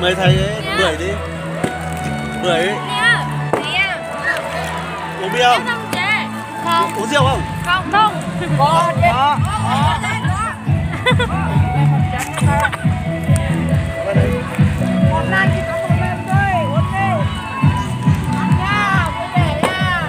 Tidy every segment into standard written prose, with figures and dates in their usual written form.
Mời thầy ấy, bưởi đi. Bưởi ấy. Uống bia không? Không. Uống rượu không? Không. Không. Có chứ. Hôm nay chỉ có một lần thôi, uống đi. Nha, vui vẻ nha.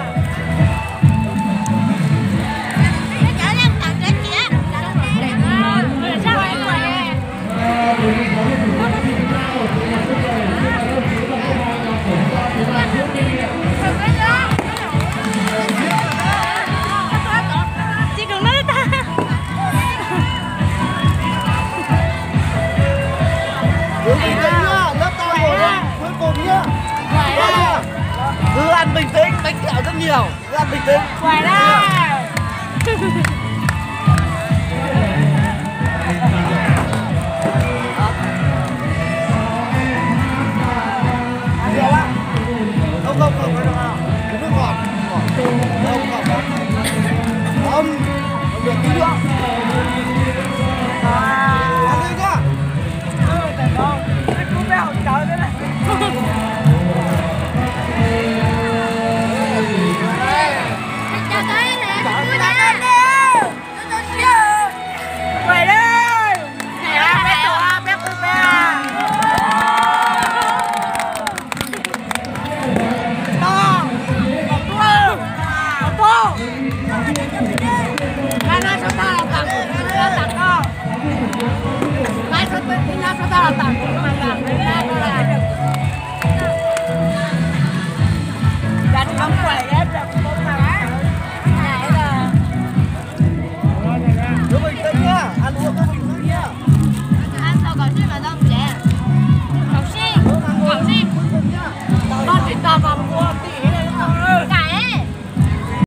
Chị đừng nói ta. Uống bình tĩnh nhá, lớp tao ngồi cuối cùng nhá. Cứ ăn bình tĩnh, bánh kẹo rất nhiều. Cứ ăn bình tĩnh. Khỏe ra. Không, không, không, không, không. Uống nước ngọt. Không, ngọt không. Không, không được tí nữa. Ăn đi nhá. Cái cú mèo trời thế này. Khỏe đi. Bé tổ A, bé cú mèo. To. To. Ganas số ta là tặng, ganas tặng to. Cái số tin nhá số ta là tặng, mà làm cái ra đó là được. Gắn bóng khỏe.